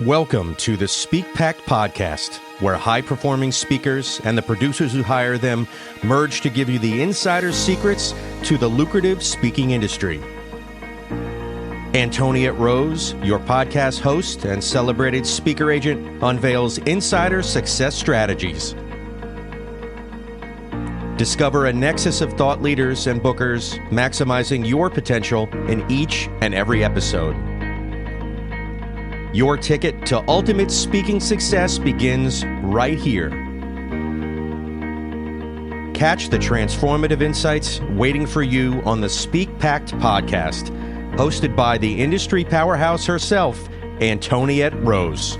Welcome to the Speak Pact podcast, where high-performing speakers and the producers who hire them merge to give you the insider secrets to the lucrative speaking industry. Antoniette Roze, your podcast host and celebrated speaker agent, unveils insider success strategies. Discover a nexus of thought leaders and bookers, maximizing your potential in each and every episode. Your ticket to ultimate speaking success begins right here. Catch the transformative insights waiting for you on the Speak Pact podcast, hosted by the industry powerhouse herself, Antoniette Roze.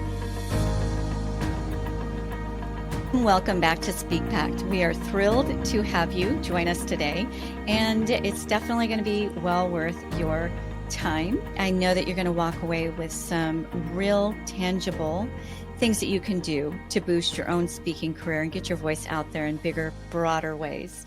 Welcome back to Speak Pact. We are thrilled to have you join us today, and it's definitely going to be well worth your time. I know that you're going to walk away with some real tangible things that you can do to boost your own speaking career and get your voice out there in bigger, broader ways.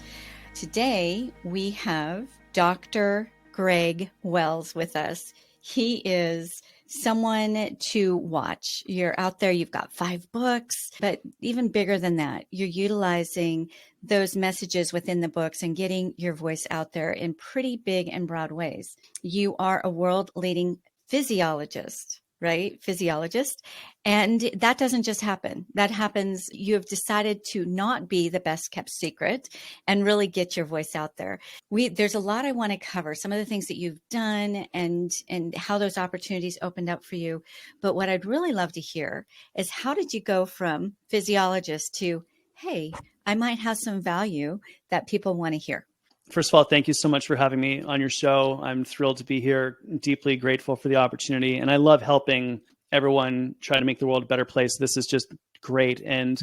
Today, we have Dr. Greg Wells with us. He is someone to watch. You're out there, you've got 5 books, but even bigger than that, you're utilizing those messages within the books and getting your voice out there in pretty big and broad ways. You are a world-leading physiologist, right? Physiologist. And that doesn't just happen. That happens, you have decided to not be the best kept secret and really get your voice out there. There's a lot I want to cover, some of the things that you've done and how those opportunities opened up for you. But what I'd really love to hear is, how did you go from physiologist to, hey, I might have some value that people want to hear? First of all, thank you so much for having me on your show. I'm thrilled to be here, deeply grateful for the opportunity. And I love helping everyone try to make the world a better place. This is just great. And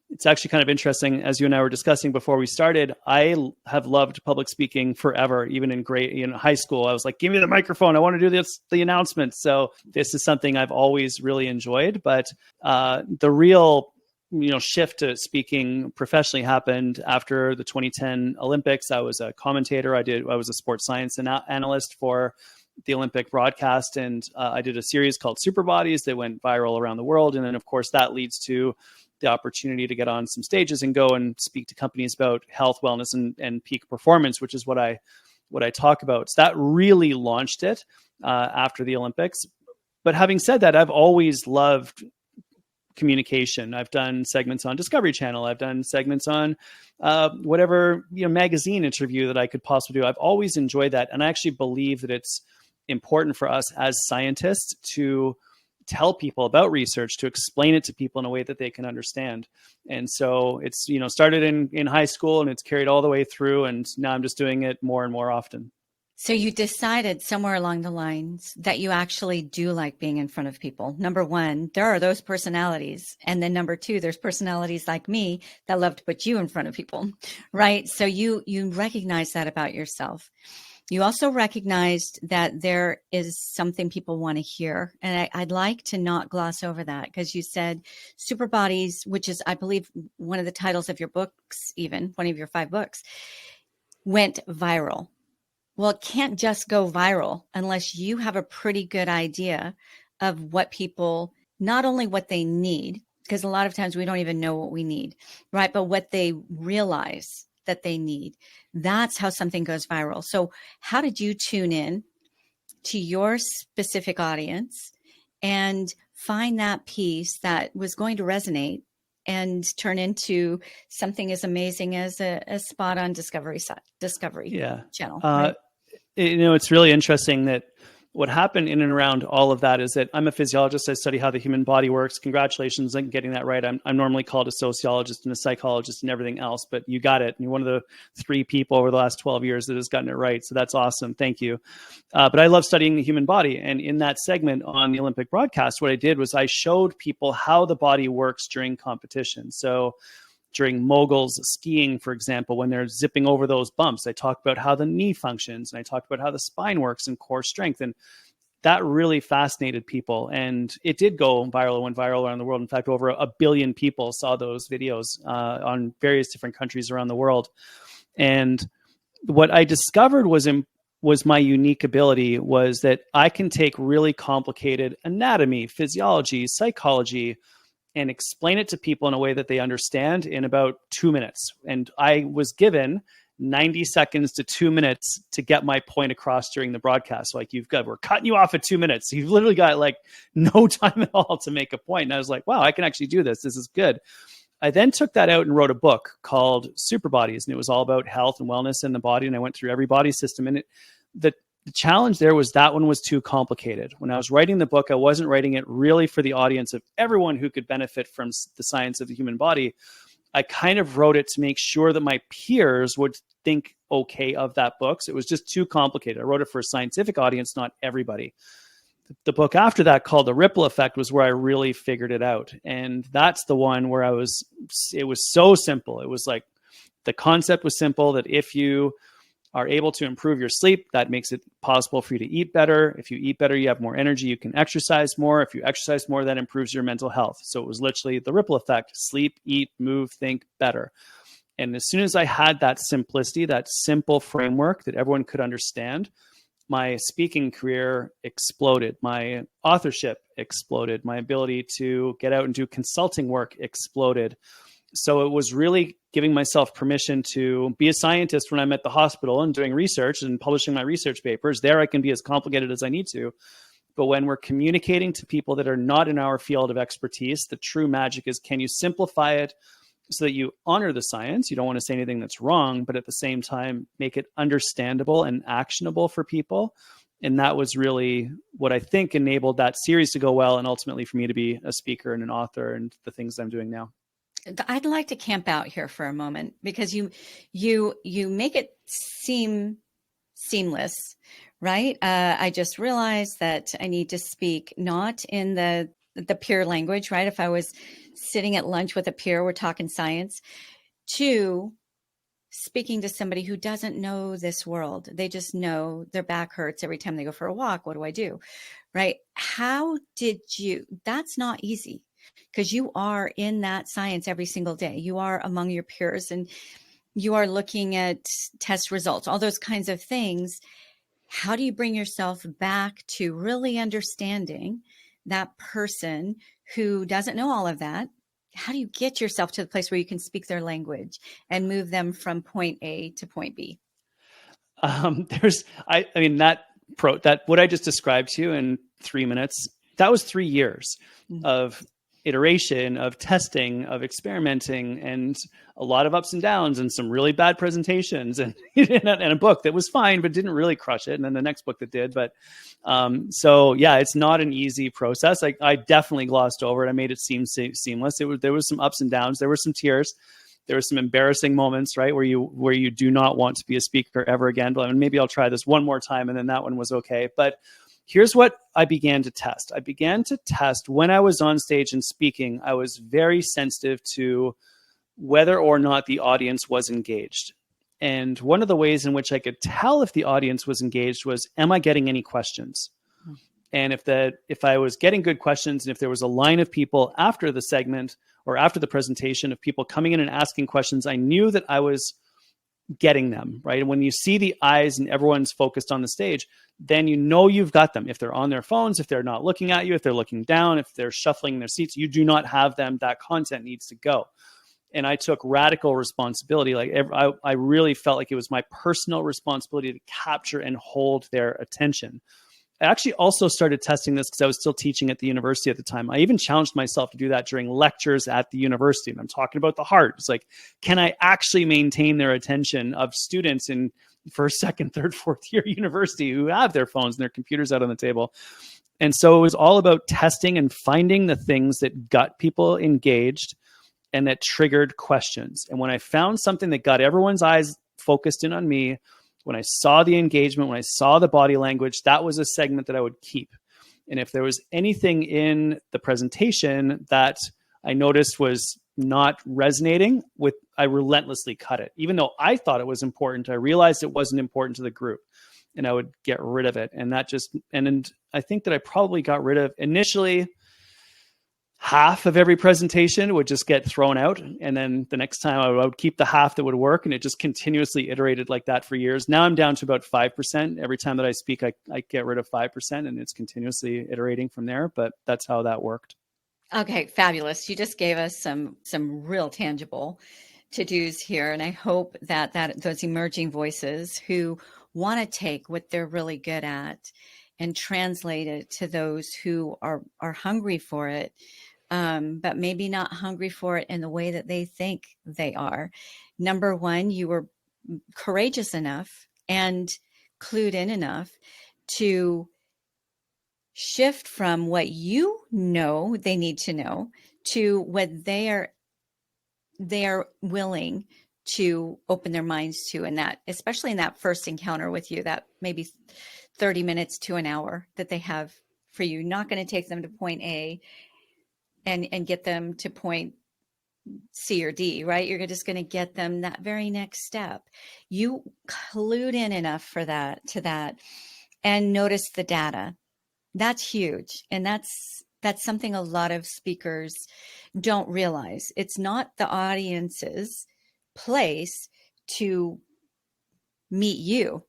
it's actually kind of interesting, as you and I were discussing before we started, I have loved public speaking forever, even in high school. I was like, give me the microphone. I want to do the announcement. So this is something I've always really enjoyed. But the real shift to speaking professionally happened after the 2010 Olympics. I was a commentator. I was a sports science analyst for the Olympic broadcast. And I did a series called Super Bodies that went viral around the world. And then of course that leads to the opportunity to get on some stages and go and speak to companies about health, wellness, and peak performance, which is what I talk about. So that really launched it after the Olympics. But having said that, I've always loved communication. I've done segments on Discovery Channel. I've done segments on whatever magazine interview that I could possibly do. I've always enjoyed that. And I actually believe that it's important for us as scientists to tell people about research, to explain it to people in a way that they can understand. And so it's, started in high school and it's carried all the way through. And now I'm just doing it more and more often. So you decided somewhere along the lines that you actually do like being in front of people. Number one, there are those personalities. And then number two, there's personalities like me that love to put you in front of people, right? So you recognize that about yourself. You also recognized that there is something people want to hear. And I'd like to not gloss over that, because you said Super Bodies, which is, I believe, one of the titles of your books, even one of your 5 books, went viral. Well, it can't just go viral unless you have a pretty good idea of what people, not only what they need, because a lot of times we don't even know what we need, right? But what they realize that they need. That's how something goes viral. So how did you tune in to your specific audience and find that piece that was going to resonate and turn into something as amazing as a spot on Discovery Channel? Right? It's really interesting that what happened in and around all of that is that I'm a physiologist. I study how the human body works. Congratulations on getting that right. I'm normally called a sociologist and a psychologist and everything else, but you got it. And you're one of the 3 people over the last 12 years that has gotten it right. So that's awesome. Thank you. But I love studying the human body. And in that segment on the Olympic broadcast, what I did was I showed people how the body works during competition. So during moguls skiing, for example, when they're zipping over those bumps, I talked about how the knee functions, and I talked about how the spine works and core strength. And that really fascinated people. And it did go viral. It went viral around the world. In fact, over 1 billion people saw those videos on various different countries around the world. And what I discovered was was my unique ability was that I can take really complicated anatomy, physiology, psychology, and explain it to people in a way that they understand in about 2 minutes. And I was given 90 seconds to 2 minutes to get my point across during the broadcast. Like, we're cutting you off at 2 minutes. You've literally got like no time at all to make a point. And I was like, wow, I can actually do this. This is good. I then took that out and wrote a book called Super Bodies, and it was all about health and wellness in the body. And I went through every body system. And the challenge there was that one was too complicated. When I was writing the book, I wasn't writing it really for the audience of everyone who could benefit from the science of the human body. I kind of wrote it to make sure that my peers would think okay of that book. So it was just too complicated. I wrote it for a scientific audience, not everybody. The book after that, called The Ripple Effect, was where I really figured it out. And that's the one where it was so simple. It was like, the concept was simple, that if you are able to improve your sleep, that makes it possible for you to eat better. If you eat better, you have more energy, you can exercise more. If you exercise more, that improves your mental health. So it was literally the ripple effect: sleep, eat, move, think better. And as soon as I had that simplicity, that simple framework that everyone could understand, my speaking career exploded. My authorship exploded. My ability to get out and do consulting work exploded. So it was really giving myself permission to be a scientist when I'm at the hospital and doing research and publishing my research papers. There I can be as complicated as I need to. But when we're communicating to people that are not in our field of expertise, the true magic is, can you simplify it so that you honor the science? You don't want to say anything that's wrong, but at the same time, make it understandable and actionable for people. And that was really what I think enabled that series to go well, and ultimately for me to be a speaker and an author and the things I'm doing now. I'd like to camp out here for a moment, because you make it seem seamless, right? I just realized that I need to speak not in the peer language, right? If I was sitting at lunch with a peer, we're talking science, to speaking to somebody who doesn't know this world. They just know their back hurts every time they go for a walk. What do I do? Right? That's not easy, because you are in that science every single day. You are among your peers and you are looking at test results, all those kinds of things. How do you bring yourself back to really understanding that person who doesn't know all of that? How do you get yourself to the place where you can speak their language and move them from point A to point B? I mean, that what I just described to you in 3 minutes, that was 3 years of iteration, of testing, of experimenting, and a lot of ups and downs, and some really bad presentations, and a book that was fine but didn't really crush it, and then the next book that did. But so yeah, it's not an easy process. I definitely glossed over it. I made it seem seamless. There was some ups and downs. There were some tears. There were some embarrassing moments, right, where you do not want to be a speaker ever again. But maybe I'll try this one more time, and then that one was okay. But here's what I began to test. I began to test when I was on stage and speaking. I was very sensitive to whether or not the audience was engaged. And one of the ways in which I could tell if the audience was engaged was, am I getting any questions? And if I was getting good questions, and if there was a line of people after the segment or after the presentation of people coming in and asking questions, I knew that I was getting them, right? And when you see the eyes and everyone's focused on the stage, then you know you've got them. If they're on their phones, if they're not looking at you, if they're looking down, if they're shuffling in their seats, you do not have them. That content needs to go. And I took radical responsibility. I really felt like it was my personal responsibility to capture and hold their attention. I actually also started testing this because I was still teaching at the university at the time. I even challenged myself to do that during lectures at the university. And I'm talking about the heart. It's like, can I actually maintain their attention of students in first, second, third, fourth year university who have their phones and their computers out on the table? And so it was all about testing and finding the things that got people engaged and that triggered questions. And when I found something that got everyone's eyes focused in on me, when I saw the engagement, when I saw the body language, that was a segment that I would keep. And if there was anything in the presentation that I noticed was not resonating with, I relentlessly cut it. Even though I thought it was important, I realized it wasn't important to the group, and I would get rid of it. And I think that I probably got rid of initially, half of every presentation would just get thrown out. And then the next time I would keep the half that would work. And it just continuously iterated like that for years. Now I'm down to about 5%. Every time that I speak, I get rid of 5% and it's continuously iterating from there. But that's how that worked. Okay, fabulous. You just gave us some real tangible to-dos here. And I hope that those emerging voices who want to take what they're really good at and translate it to those who are hungry for it, but maybe not hungry for it in the way that they think they are. Number one, you were courageous enough and clued in enough to shift from what you know they need to know to what they are willing to open their minds to, and that especially in that first encounter with you, that maybe 30 minutes to an hour that they have for you. Not going to take them to point A and get them to point C or D, right? You're just going to get them that very next step. You clued in enough for that, and notice the data. That's huge. And that's something a lot of speakers don't realize. It's not the audience's place to meet you.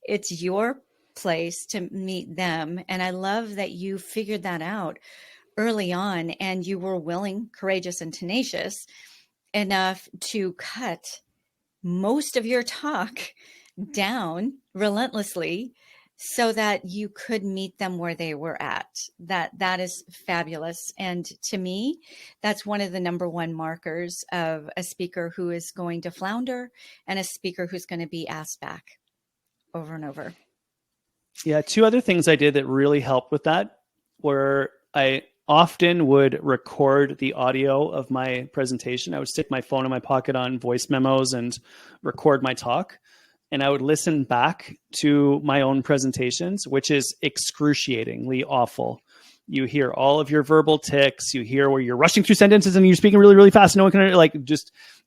It's your place to meet them. And I love that you figured that out early on, and you were willing, courageous, and tenacious enough to cut most of your talk down relentlessly so that you could meet them where they were at. That is fabulous. And to me, that's one of the number one markers of a speaker who is going to flounder and a speaker who's going to be asked back over and over. Yeah, two other things I did that really helped with that were I often would record the audio of my presentation. I would stick my phone in my pocket on voice memos and record my talk. And I would listen back to my own presentations, which is excruciatingly awful. You hear all of your verbal tics. You hear where you're rushing through sentences and you're speaking really, really fast. And no one can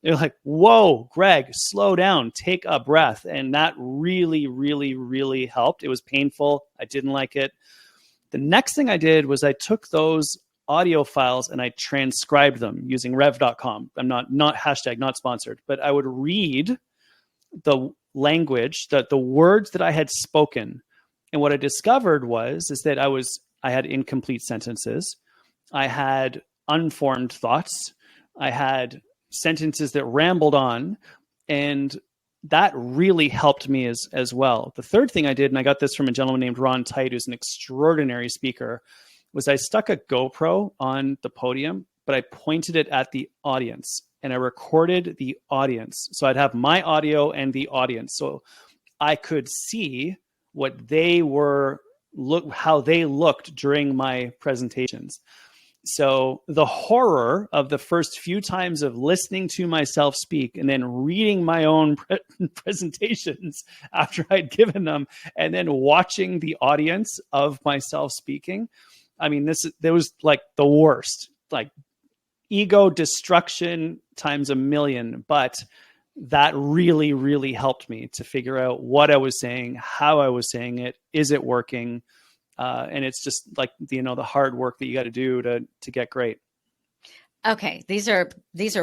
you're like, whoa, Greg, slow down, take a breath. And that really, really, really helped. It was painful. I didn't like it. The next thing I did was I took those audio files and I transcribed them using rev.com. I'm not hashtag, not sponsored, but I would read the language, the words that I had spoken. And what I discovered is that I had incomplete sentences. I had unformed thoughts. I had sentences that rambled on, and that really helped me as well. The third thing I did, and I got this from a gentleman named Ron Tite, who's an extraordinary speaker, was I stuck a GoPro on the podium, but I pointed it at the audience and I recorded the audience. So I'd have my audio and the audience. So I could see what how they looked during my presentations. So the horror of the first few times of listening to myself speak and then reading my own presentations after I'd given them, and then watching the audience of myself speaking. I mean, there was like the worst, like ego destruction times a million, but that really, really helped me to figure out what I was saying, how I was saying it, is it working? And it's just like, the hard work that you got to do to get great. Okay. These are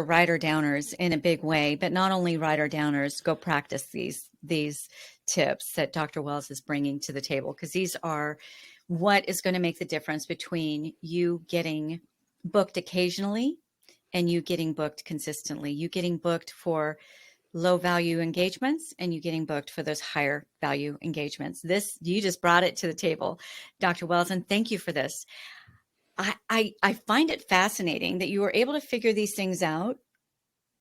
writer downers in a big way, but not only writer downers, go practice these tips that Dr. Wells is bringing to the table, because these are what is going to make the difference between you getting booked occasionally and you getting booked consistently, you getting booked for low value engagements and you getting booked for those higher value engagements. You just brought it to the table, Dr. Wells, and thank you for this. I find it fascinating that you were able to figure these things out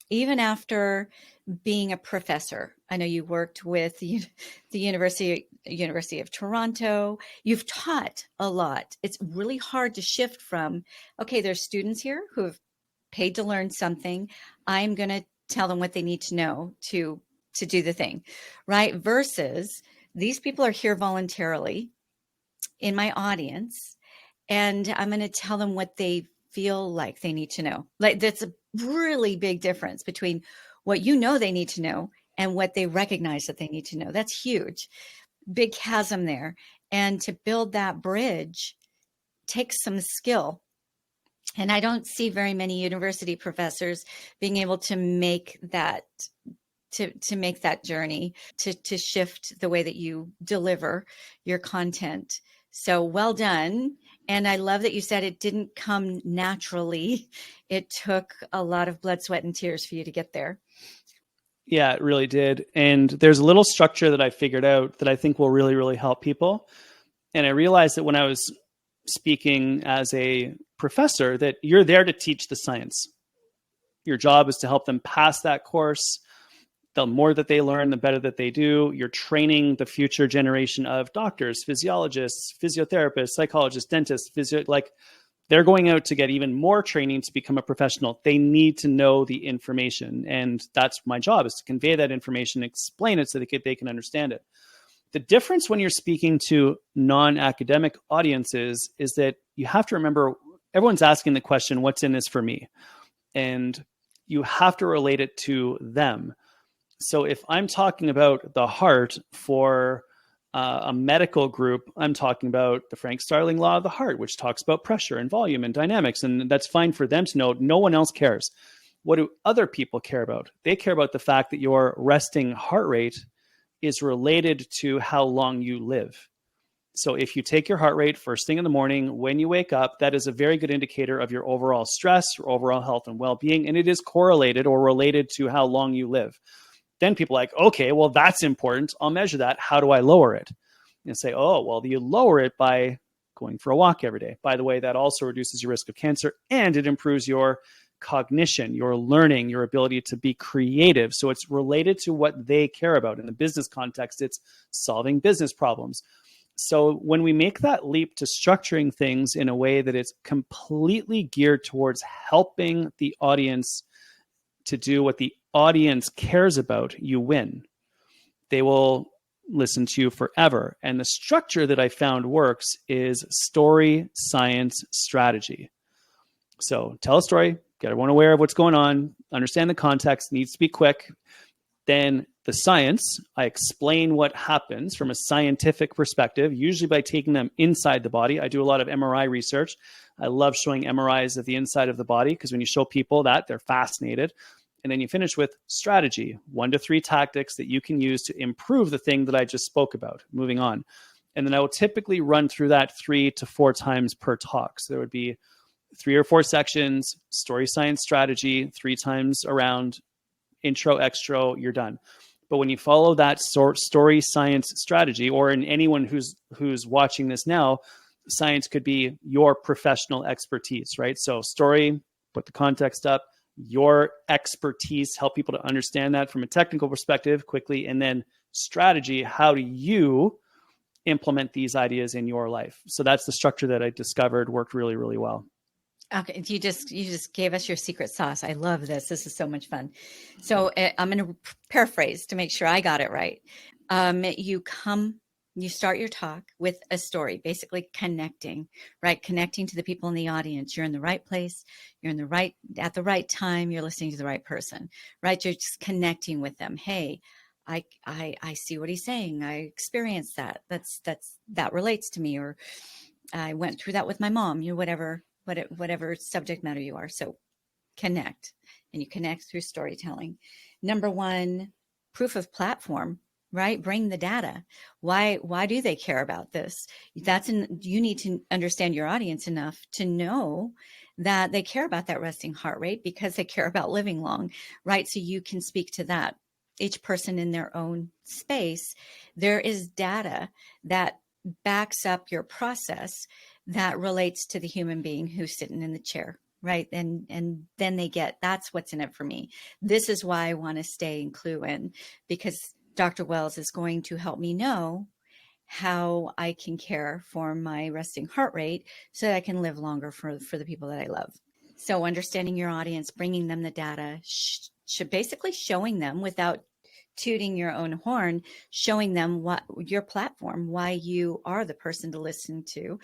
even after being a professor. I know you worked with the University of Toronto. You've taught a lot. It's really hard to shift from, okay, there's students here who have paid to learn something. I'm going to tell them what they need to know to do the thing, right? Versus these people are here voluntarily in my audience, and I'm going to tell them what they feel like they need to know. Like, that's a really big difference between what you know they need to know and what they recognize that they need to know. That's huge. Big chasm there. And to build that bridge takes some skill. And I don't see very many university professors being able to make that to make that journey, to shift the way that you deliver your content. So well done. And I love that you said it didn't come naturally. It took a lot of blood, sweat, and tears for you to get there. Yeah, it really did. And there's a little structure that I figured out that I think will really, really help people. And I realized that when I was speaking as a professor, that you're there to teach the science. Your job is to help them pass that course. The more that they learn, the better that they do. You're training the future generation of doctors, physiologists, physiotherapists, psychologists, dentists, they're going out to get even more training to become a professional. They need to know the information. And that's my job, is to convey that information, explain it so they can understand it. The difference when you're speaking to non-academic audiences is that you have to remember, everyone's asking the question, what's in this for me? And you have to relate it to them. So if I'm talking about the heart for a medical group, I'm talking about the Frank Starling law of the heart, which talks about pressure and volume and dynamics. And that's fine for them to know. No one else cares. What do other people care about? They care about the fact that your resting heart rate is related to how long you live. So if you take your heart rate first thing in the morning, when you wake up, that is a very good indicator of your overall stress, your overall health and well-being. And it is correlated or related to how long you live. Then people are like, okay, well, that's important. I'll measure that. How do I lower it? And say, oh, well, you lower it by going for a walk every day. By the way, that also reduces your risk of cancer, and it improves your cognition, your learning, your ability to be creative. So it's related to what they care about. In the business context, it's solving business problems. So when we make that leap to structuring things in a way that it's completely geared towards helping the audience to do what the audience cares about, you win. They will listen to you forever. And the structure that I found works is story, science, strategy. So tell a story, get everyone aware of what's going on, understand the context, needs to be quick. Then the science, I explain what happens from a scientific perspective, usually by taking them inside the body. I do a lot of MRI research. I love showing MRIs of the inside of the body, because when you show people that, they're fascinated. And then you finish with strategy, 1 to 3 tactics that you can use to improve the thing that I just spoke about, moving on. And then I will typically run through that 3 to 4 times per talk. So there would be 3 or 4 sections, story, science, strategy, 3 times around, intro, extro, you're done. But when you follow that story, science, strategy, or in anyone who's watching this now, science could be your professional expertise, right? So story, put the context up, your expertise, help people to understand that from a technical perspective quickly, and then strategy, how do you implement these ideas in your life? So that's the structure that I discovered worked really, really well. Okay, you just gave us your secret sauce. I love this. This is so much fun. So I'm going to paraphrase to make sure I got it right. You start your talk with a story, basically connecting, right? Connecting to the people in the audience. You're in the right place. You're at the right time. You're listening to the right person, right? You're just connecting with them. Hey, I see what he's saying. I experienced that. That relates to me, or I went through that with my mom. Whatever subject matter you are. So connect, and you connect through storytelling. Number 1, proof of platform, right? Bring the data. Why do they care about this? You need to understand your audience enough to know that they care about that resting heart rate because they care about living long, right? So you can speak to that. Each person in their own space, there is data that backs up your process that relates to the human being who's sitting in the chair, right? And then they get, that's what's in it for me. This is why I want to stay in Clue In, because Dr. Wells is going to help me know how I can care for my resting heart rate so that I can live longer for the people that I love. So understanding your audience, bringing them the data, should basically showing them, without tooting your own horn, showing them what your platform, why you are the person to listen to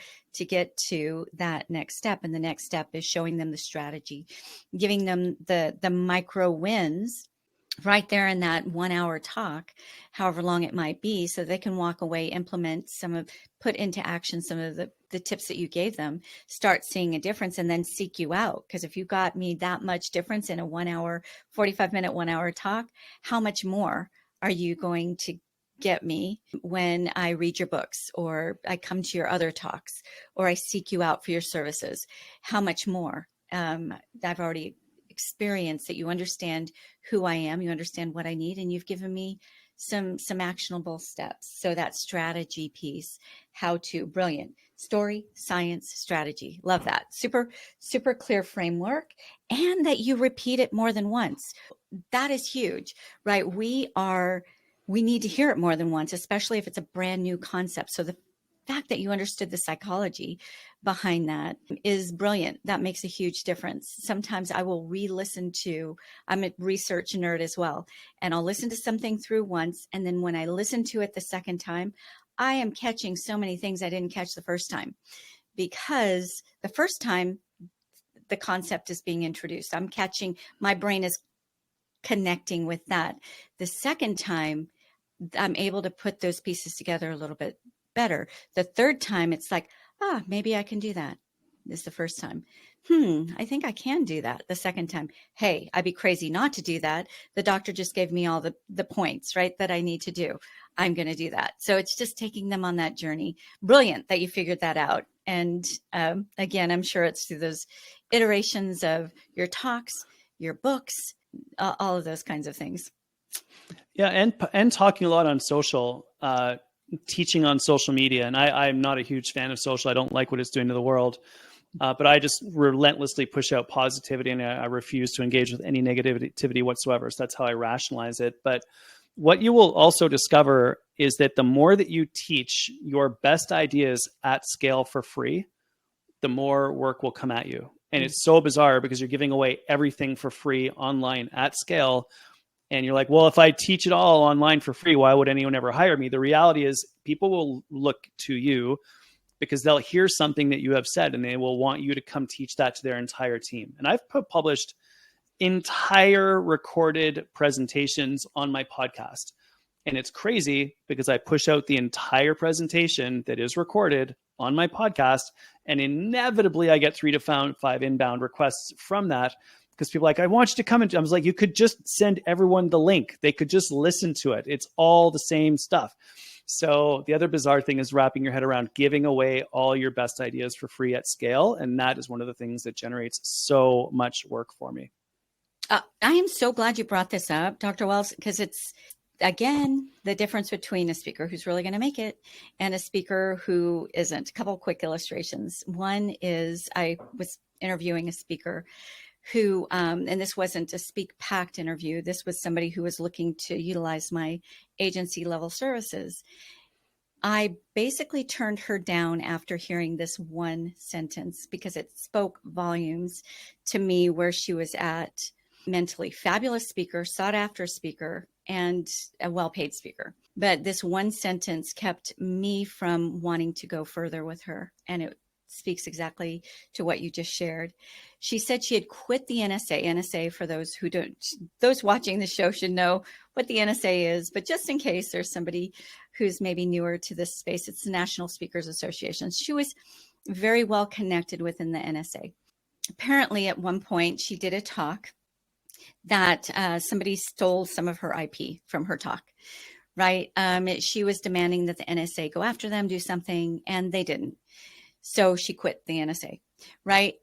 get to that next step. And the next step is showing them the strategy, giving them the micro wins right there in that 1 hour talk, however long it might be, so they can walk away, put into action some of the tips that you gave them, start seeing a difference, and then seek you out. Because if you got me that much difference in a 1 hour, 45-minute, 1 hour talk, how much more are you going to get me when I read your books, or I come to your other talks, or I seek you out for your services? How much more? I've already experienced that you understand who I am, you understand what I need, and you've given me some actionable steps. So that strategy piece, how to, brilliant. Story, science, strategy. Love that. Super clear framework, and that you repeat it more than once. That is huge, right? We need to hear it more than once, especially if it's a brand new concept. So the fact that you understood the psychology behind that is brilliant. That makes a huge difference. Sometimes I will re-listen to, I'm a research nerd as well, and I'll listen to something through once, and then when I listen to it the second time, I am catching so many things I didn't catch the first time, because the first time the concept is being introduced, I'm catching, my brain is connecting with that. The second time, I'm able to put those pieces together a little bit better. The third time, it's like, maybe I can do that. This is the first time. I think I can do that. The second time, hey, I'd be crazy not to do that. The doctor just gave me all the points, right, that I need to do. I'm going to do that. So it's just taking them on that journey. Brilliant that you figured that out. And again, I'm sure it's through those iterations of your talks, your books, all of those kinds of things. Yeah, and talking a lot on social, teaching on social media. And I'm not a huge fan of social. I don't like what it's doing to the world. But I just relentlessly push out positivity, and I refuse to engage with any negativity whatsoever. So that's how I rationalize it. But what you will also discover is that the more that you teach your best ideas at scale for free, the more work will come at you. And it's so bizarre because you're giving away everything for free online at scale. And you're like, well, if I teach it all online for free, why would anyone ever hire me? The reality is people will look to you because they'll hear something that you have said and they will want you to come teach that to their entire team. And I've published entire recorded presentations on my podcast. And it's crazy because I push out the entire presentation that is recorded on my podcast, and inevitably I get 3 to 5 inbound requests from that, because people are like, I want you to come into. I was like, you could just send everyone the link. They could just listen to it. It's all the same stuff. So the other bizarre thing is wrapping your head around giving away all your best ideas for free at scale. And that is one of the things that generates so much work for me. I am so glad you brought this up, Dr. Wells, because it's, again, the difference between a speaker who's really going to make it and a speaker who isn't. A couple of quick illustrations. One is I was interviewing a speaker who, and this wasn't a Speak Packed interview. This was somebody who was looking to utilize my agency level services. I basically turned her down after hearing this one sentence because it spoke volumes to me where she was at mentally. Fabulous speaker, sought after speaker, and a well-paid speaker. But this one sentence kept me from wanting to go further with her. And it speaks exactly to what you just shared. She said she had quit the NSA. NSA, for those who don't, those watching the show should know what the NSA is, but just in case there's somebody who's maybe newer to this space, it's the National Speakers Association. She was very well connected within the NSA. Apparently, at one point, she did a talk that somebody stole some of her IP from her talk, right? She was demanding that the NSA go after them, do something, and they didn't. So she quit the NSA, right?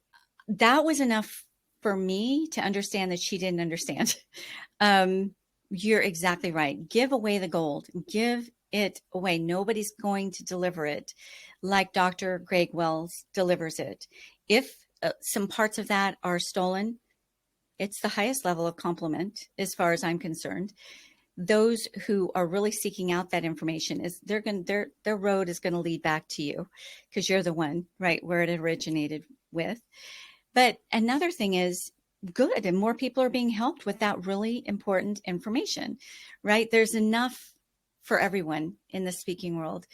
That was enough for me to understand that she didn't understand. You're exactly right. Give away the gold. Give it away. Nobody's going to deliver it like Dr. Greg Wells delivers it. If some parts of that are stolen, it's the highest level of compliment as far as I'm concerned. Those who are really seeking out that information, is their road is going to lead back to you because you're the one, right, where it originated with. But another thing is good, and more people are being helped with that really important information, right? There's enough for everyone in the speaking world.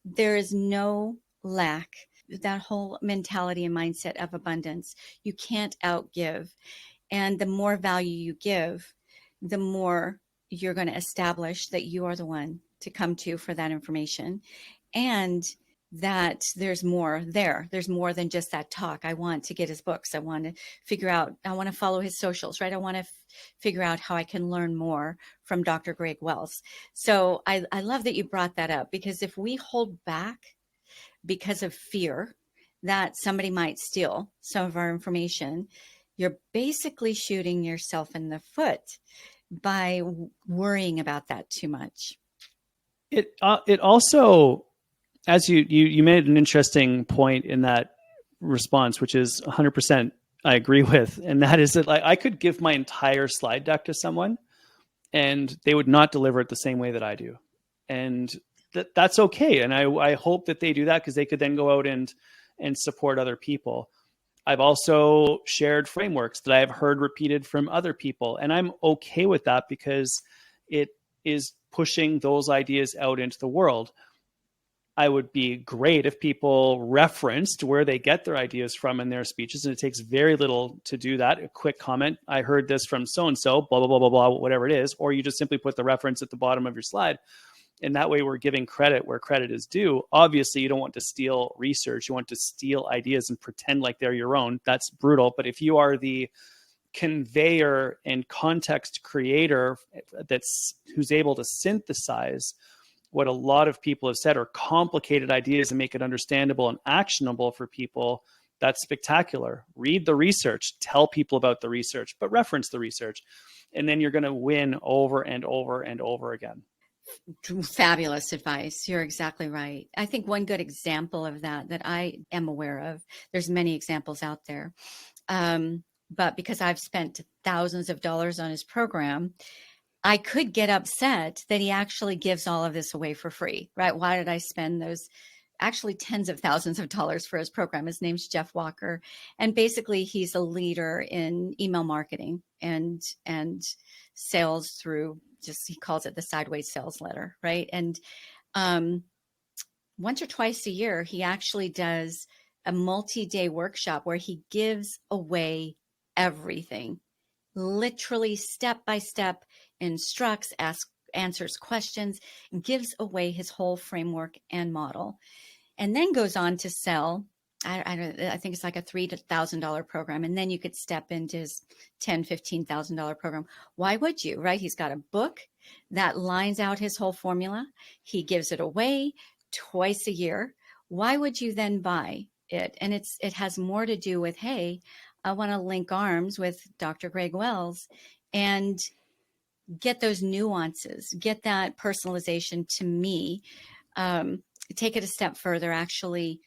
There is no lack. That whole mentality and mindset of abundance, you can't outgive. And the more value you give, the more you're going to establish that you are the one to come to for that information, and that there's more there. There's more than just that talk. I want to get his books. I want to figure out, I want to follow his socials, right? I want to figure out how I can learn more from Dr. Greg Wells. So I love that you brought that up, because if we hold back because of fear that somebody might steal some of our information, you're basically shooting yourself in the foot by worrying about that too much. It also, as you made an interesting point in that response, which is 100% I agree with, and that is that, like, I could give my entire slide deck to someone and they would not deliver it the same way that I do, and that's okay. And I hope that they do that, because they could then go out and support other people. I've also shared frameworks that I have heard repeated from other people, and I'm okay with that, because it is pushing those ideas out into the world. I would be great if people referenced where they get their ideas from in their speeches, and it takes very little to do that. A quick comment, I heard this from so-and-so, blah, blah, blah, blah, blah, whatever it is, or you just simply put the reference at the bottom of your slide. And that way we're giving credit where credit is due. Obviously, you don't want to steal research. You want to steal ideas and pretend like they're your own. That's brutal. But if you are the conveyor and context creator who's able to synthesize what a lot of people have said are complicated ideas and make it understandable and actionable for people, that's spectacular. Read the research, tell people about the research, but reference the research. And then you're going to win over and over and over again. Fabulous advice. You're exactly right. I think one good example of that I am aware of, there's many examples out there, but because I've spent thousands of dollars on his program, I could get upset that he actually gives all of this away for free, right? Why did I spend those actually tens of thousands of dollars for his program? His name's Jeff Walker. And basically he's a leader in email marketing and sales through, just, he calls it the sideways sales letter, right? And once or twice a year, he actually does a multi-day workshop where he gives away everything, literally step by step, instructs, answers questions, gives away his whole framework and model, and then goes on to sell. I think it's like a $3,000 program. And then you could step into his $10,000, $15,000 program. Why would you, right? He's got a book that lines out his whole formula. He gives it away twice a year. Why would you then buy it? And it has more to do with, hey, I want to link arms with Dr. Greg Wells and get those nuances, get that personalization to me, take it a step further, actually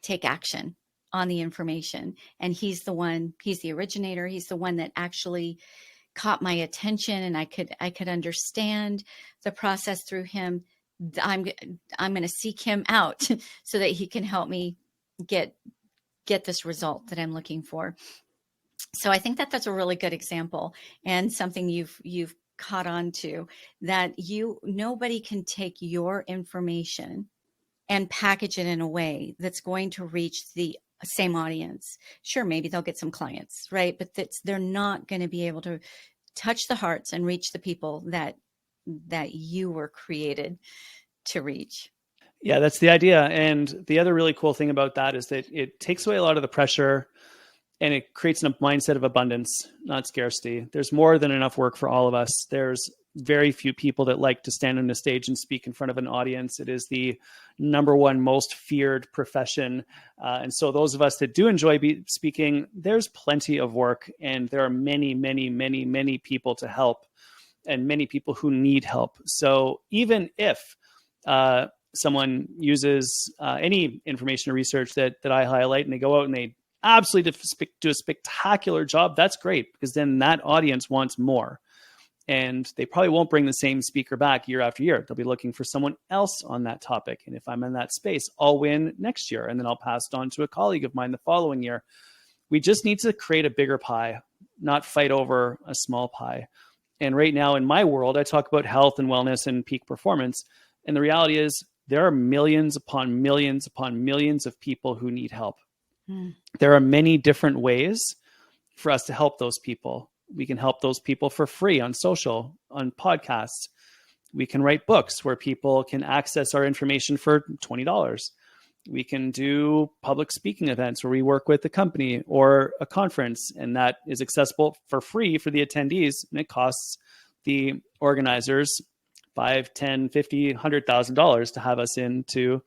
take action on the information. And he's the originator. He's the one that actually caught my attention, and I could understand the process through him. I'm going to seek him out so that he can help me get this result that I'm looking for. So I think that that's a really good example, and something you've caught on to, that nobody can take your information and package it in a way that's going to reach the same audience. Sure, maybe they'll get some clients, right? But they're not going to be able to touch the hearts and reach the people that you were created to reach. Yeah, that's the idea. And the other really cool thing about that is that it takes away a lot of the pressure, and it creates a mindset of abundance, not scarcity. There's more than enough work for all of us. There's very few people that like to stand on a stage and speak in front of an audience. It is the number one most feared profession. And so those of us that do enjoy speaking, there's plenty of work, and there are many, many, many, many people to help, and many people who need help. So even if someone uses any information or research that I highlight, and they go out and they absolutely do a spectacular job, that's great, because then that audience wants more. And they probably won't bring the same speaker back year after year. They'll be looking for someone else on that topic. And if I'm in that space, I'll win next year. And then I'll pass it on to a colleague of mine the following year. We just need to create a bigger pie, not fight over a small pie. And right now in my world, I talk about health and wellness and peak performance. And the reality is there are millions upon millions upon millions of people who need help. There are many different ways for us to help those people. We can help those people for free on social, on podcasts. We can write books where people can access our information for $20. We can do public speaking events where we work with a company or a conference, and that is accessible for free for the attendees. And it costs the organizers $5, $10, $50, $100,000 to have us in to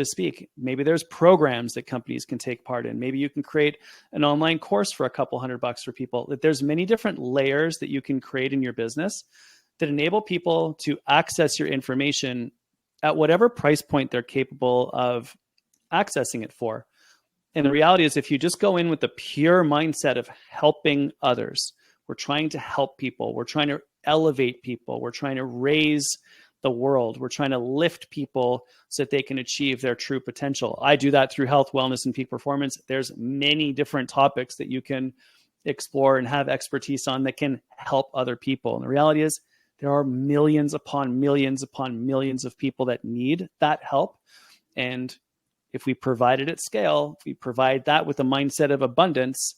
speak. Maybe there's programs that companies can take part in. Maybe you can create an online course for a couple $100 for people. There's many different layers that you can create in your business that enable people to access your information at whatever price point they're capable of accessing it for. And the reality is, if you just go in with the pure mindset of helping others, we're trying to help people, we're trying to elevate people, we're trying to raise the world, we're trying to lift people so that they can achieve their true potential. I do that through health, wellness, and peak performance. There's many different topics that you can explore and have expertise on that can help other people. And the reality is, there are millions upon millions upon millions of people that need that help. And if we provide it at scale, if we provide that with a mindset of abundance,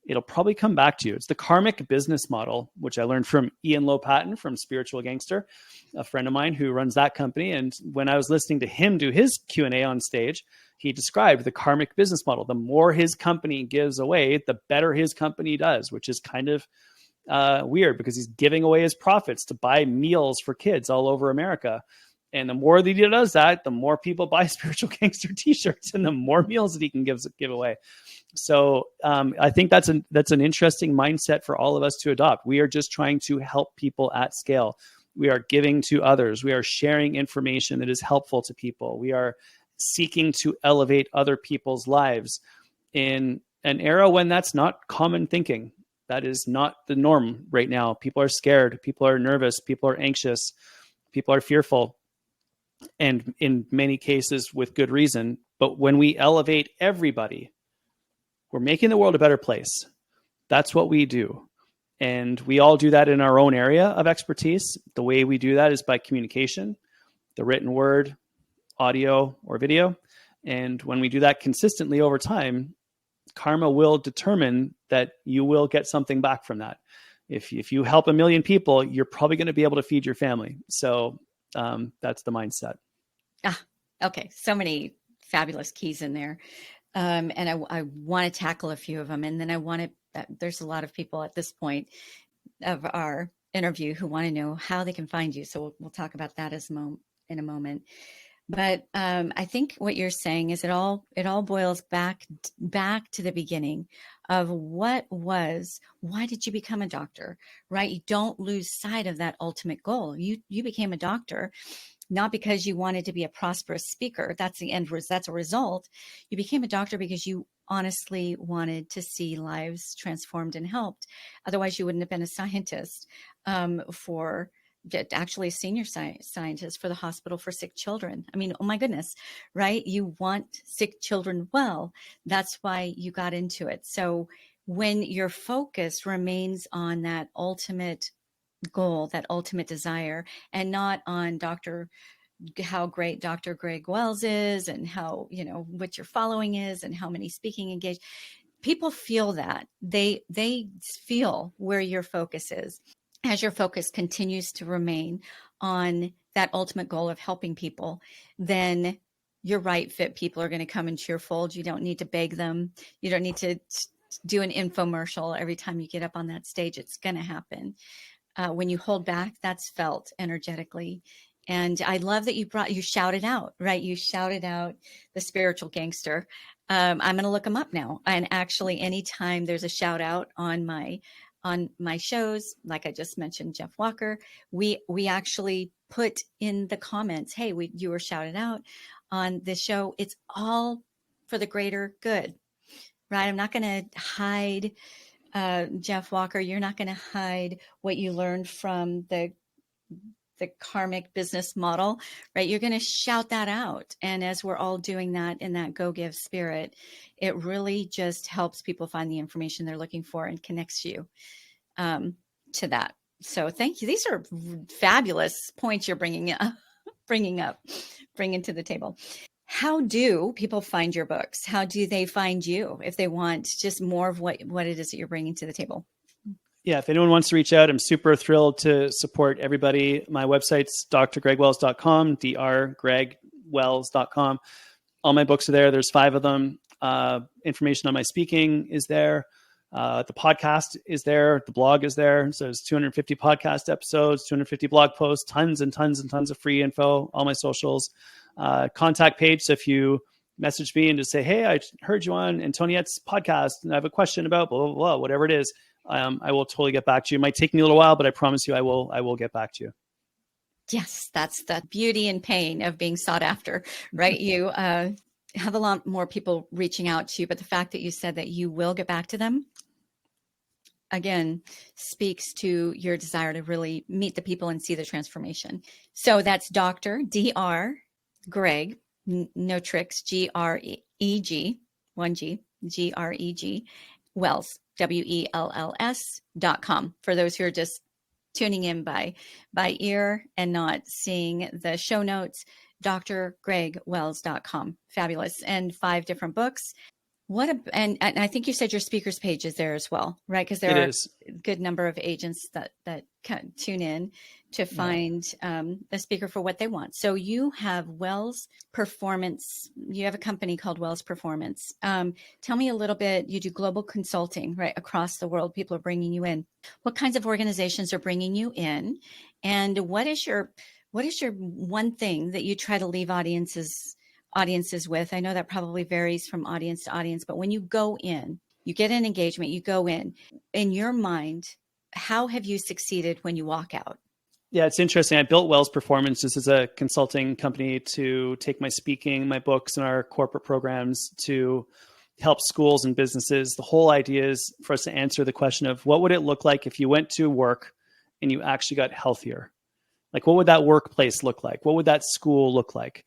it'll probably come back to you. It's the karmic business model, which I learned from Ian Lopatin from Spiritual Gangster, a friend of mine who runs that company. And when I was listening to him do his Q&A on stage, he described the karmic business model. The more his company gives away, the better his company does, which is kind of weird because he's giving away his profits to buy meals for kids all over America. And the more that he does that, the more people buy Spiritual Gangster t-shirts and the more meals that he can give away. So I think that's an interesting mindset for all of us to adopt. We are just trying to help people at scale. We are giving to others. We are sharing information that is helpful to people. We are seeking to elevate other people's lives in an era when that's not common thinking. That is not the norm right now. People are scared. People are nervous. People are anxious. People are fearful. And in many cases with good reason. But when we elevate everybody, we're making the world a better place. That's what we do. And we all do that in our own area of expertise. The way we do that is by communication, the written word, audio, or video. And when we do that consistently over time, karma will determine that you will get something back from that. If you help 1 million people, you're probably going to be able to feed your family. So that's the mindset. Okay. So many fabulous keys in there. And I want to tackle a few of them. And then there's a lot of people at this point of our interview who want to know how they can find you. So we'll talk about that in a moment. But I think what you're saying is it all boils back to the beginning of why did you become a doctor, right? You don't lose sight of that ultimate goal. You became a doctor not because you wanted to be a prosperous speaker. That's a result. You became a doctor because you honestly wanted to see lives transformed and helped. Otherwise, you wouldn't have been a scientist actually a senior scientist for the hospital for sick children. I mean, oh my goodness, right? You want sick children well. That's why you got into it. So when your focus remains on that ultimate goal, that ultimate desire, and not on how great Dr. Greg Wells is and how, what your following is and how many speaking engaged, people feel that. They feel where your focus is. As your focus continues to remain on that ultimate goal of helping people, then your right fit people are going to come into your fold. You don't need to beg them. You don't need to do an infomercial every time you get up on that stage. It's going to happen. When you hold back, that's felt energetically. And I love that you shouted out, right? You shouted out the Spiritual Gangster. I'm going to look them up now. And actually, anytime there's a shout out on my shows, like I just mentioned, Jeff Walker, we actually put in the comments, hey, you were shouted out on this show. It's all for the greater good, right? I'm not going to hide, Jeff Walker, you're not going to hide what you learned from the karmic business model, right? You're going to shout that out. And as we're all doing that in that go give spirit, it really just helps people find the information they're looking for and connects you to that. So thank you. These are fabulous points you're bringing to the table. How do people find your books? How do they find you if they want just more of what it is that you're bringing to the table? Yeah, if anyone wants to reach out, I'm super thrilled to support everybody. My website's drgregwells.com, drgregwells.com. All my books are there. There's 5 of them. Information on my speaking is there. The podcast is there. The blog is there. So there's 250 podcast episodes, 250 blog posts, tons and tons and tons of free info, all my socials. Contact page. So if you message me and just say, hey, I heard you on Antoniette's podcast and I have a question about blah, blah, blah, whatever it is, I will totally get back to you. It might take me a little while, but I promise you I will get back to you. Yes, that's the beauty and pain of being sought after, right? You have a lot more people reaching out to you, but the fact that you said that you will get back to them, again, speaks to your desire to really meet the people and see the transformation. So that's Dr. Greg, no tricks, Greg, 1G, Greg, Wells, WELLS.com. For those who are just tuning in by ear and not seeing the show notes, drgregwells.com. Fabulous. And 5 different books. And I think you said your speakers page is there as well, right? Because there are a good number of agents that tune in to find a speaker for what they want. So you have Wells Performance. You have a company called Wells Performance. Tell me a little bit. You do global consulting, right? Across the world, people are bringing you in. What kinds of organizations are bringing you in? And what is your one thing that you try to leave audiences with? I know that probably varies from audience to audience, but when you go in, you get an engagement, you go in your mind, how have you succeeded when you walk out? Yeah, it's interesting. I built Wells Performance just as a consulting company to take my speaking, my books, and our corporate programs to help schools and businesses. The whole idea is for us to answer the question of what would it look like if you went to work and you actually got healthier? Like, what would that workplace look like? What would that school look like?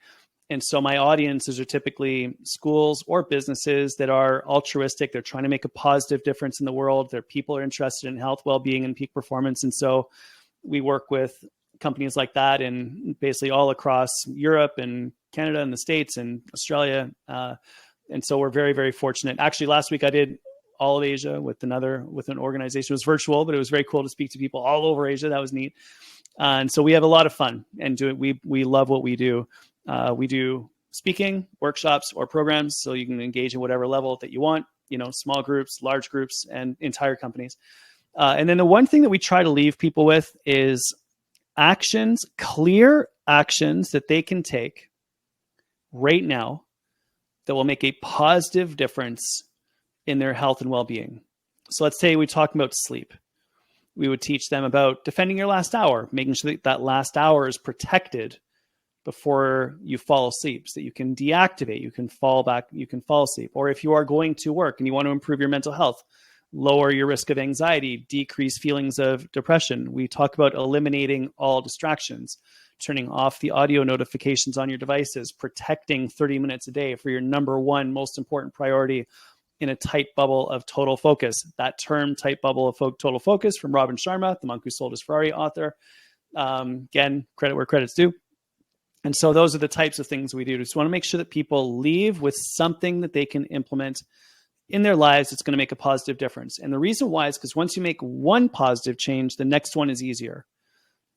And so my audiences are typically schools or businesses that are altruistic. They're trying to make a positive difference in the world. Their people are interested in health, well-being, and peak performance. And so we work with companies like that and basically all across Europe and Canada and the States and Australia. And so we're very, very fortunate. Actually, last week I did all of Asia with an organization. It was virtual, but it was very cool to speak to people all over Asia. That was neat. And so we have a lot of fun and we love what we do. We do speaking, workshops, or programs, so you can engage in whatever level that you want, small groups, large groups, and entire companies. And then the one thing that we try to leave people with is clear actions that they can take right now that will make a positive difference in their health and well-being. So let's say we talk about sleep. We would teach them about defending your last hour, making sure that last hour is protected before you fall asleep so that you can deactivate, you can fall asleep. Or if you are going to work and you want to improve your mental health, lower your risk of anxiety, decrease feelings of depression. We talk about eliminating all distractions, turning off the audio notifications on your devices, protecting 30 minutes a day for your number one most important priority in a tight bubble of total focus. That term, tight bubble of total focus, from Robin Sharma, the monk who sold his Ferrari author. Again, credit where credit's due. And so those are the types of things we do. We just want to make sure that people leave with something that they can implement in their lives that's going to make a positive difference. And the reason why is because once you make one positive change, the next one is easier.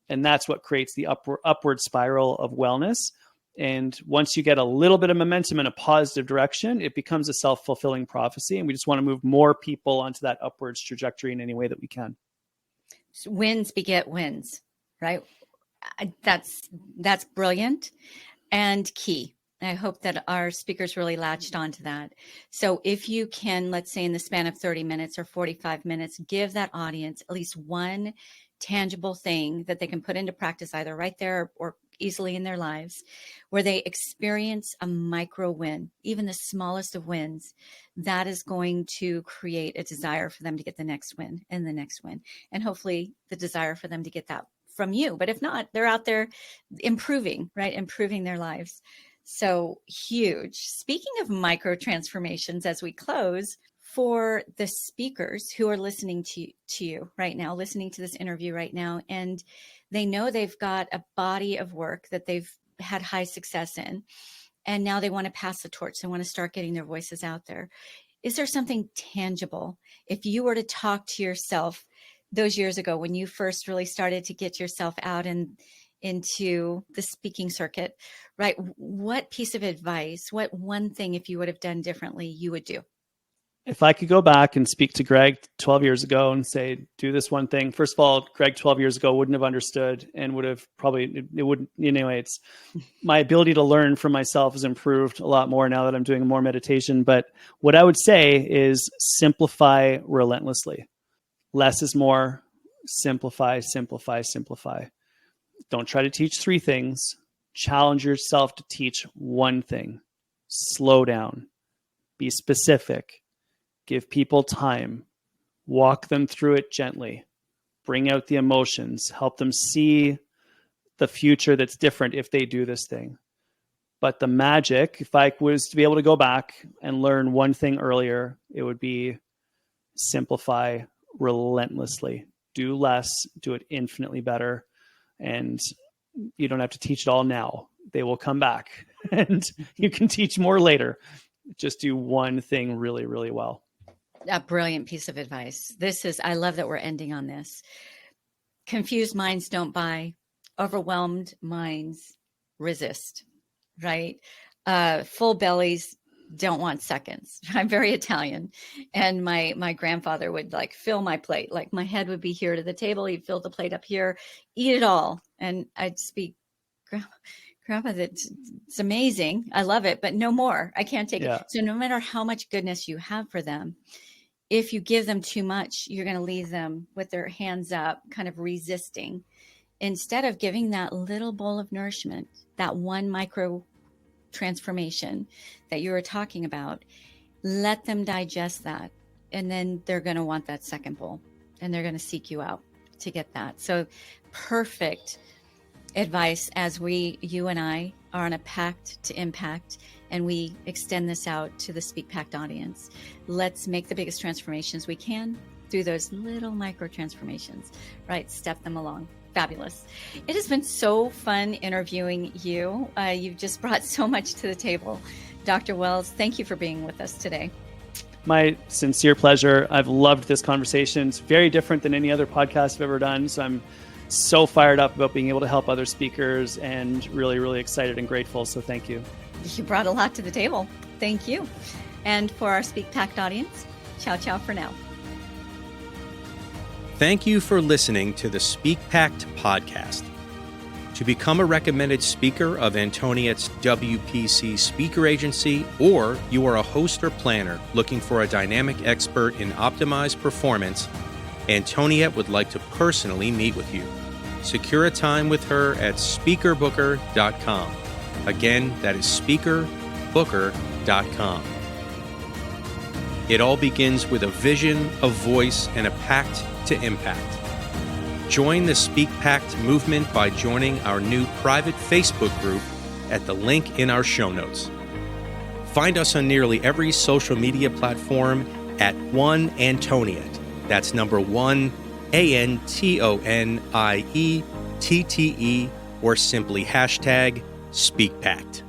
And that's what creates the upward spiral of wellness. And once you get a little bit of momentum in a positive direction, it becomes a self-fulfilling prophecy. And we just want to move more people onto that upwards trajectory in any way that we can. So wins beget wins, right? That's brilliant and key. I hope that our speakers really latched onto that. So if you can, let's say in the span of 30 minutes or 45 minutes, give that audience at least one tangible thing that they can put into practice either right there or easily in their lives, where they experience a micro win, even the smallest of wins, that is going to create a desire for them to get the next win and the next win. And hopefully the desire for them to get that from you. But if not, they're out there improving, right? Improving their lives. So huge. Speaking of micro transformations, as we close, for the speakers who are listening to you right now, listening to this interview right now, and they know they've got a body of work that they've had high success in, and now they want to pass the torch. They want to start getting their voices out there. Is there something tangible? If you were to talk to yourself those years ago when you first really started to get yourself out and into the speaking circuit, right? What piece of advice, what one thing, if you would have done differently, you would do? If I could go back and speak to Greg 12 years ago and say, do this one thing, first of all, Greg 12 years ago wouldn't have understood and would have probably, it wouldn't, anyway, it's my ability to learn from myself has improved a lot more now that I'm doing more meditation. But what I would say is simplify relentlessly. Less is more. Simplify, simplify, simplify. Don't try to teach 3 things. Challenge yourself to teach 1 thing. Slow down. Be specific. Give people time. Walk them through it gently. Bring out the emotions. Help them see the future that's different if they do this thing. But the magic, if I was to be able to go back and learn 1 thing earlier, it would be simplify relentlessly. Do less, do it infinitely better. And you don't have to teach it all now. They will come back and you can teach more later. Just do 1 thing really, really well. A brilliant piece of advice. I love that we're ending on this. Confused minds don't buy. Overwhelmed minds resist, right? Full bellies don't want seconds. I'm very Italian. And my grandfather would like fill my plate. Like my head would be here to the table. He'd fill the plate up here, eat it all. And I'd speak, Grandpa, it's amazing. I love it, but no more. I can't take it. So no matter how much goodness you have for them, if you give them too much, you're going to leave them with their hands up, kind of resisting. Instead of giving that little bowl of nourishment, that 1 micro transformation that you were talking about, let them digest that. And then they're going to want that second bowl and they're going to seek you out to get that. So perfect advice as you and I are on a pact to impact, and we extend this out to the Speak Pact audience. Let's make the biggest transformations we can through those little micro transformations, right? Step them along. Fabulous. It has been so fun interviewing you. You've just brought so much to the table. Dr. Wells, thank you for being with us today. My sincere pleasure. I've loved this conversation. It's very different than any other podcast I've ever done. So I'm so fired up about being able to help other speakers and really, really excited and grateful. So thank you. You brought a lot to the table. Thank you. And for our Speak Pact audience, ciao, ciao for now. Thank you for listening to the Speak Pact podcast. To become a recommended speaker of Antoniette's WPC speaker agency, or you are a host or planner looking for a dynamic expert in optimized performance, Antoniette would like to personally meet with you. Secure a time with her at speakerbooker.com. Again, that is speakerbooker.com. It all begins with a vision, a voice, and a pact to impact. Join the Speak Pact movement by joining our new private Facebook group at the link in our show notes. Find us on nearly every social media platform at One Antoniette. That's number 1, ANTONIETTE, or simply #SpeakPact.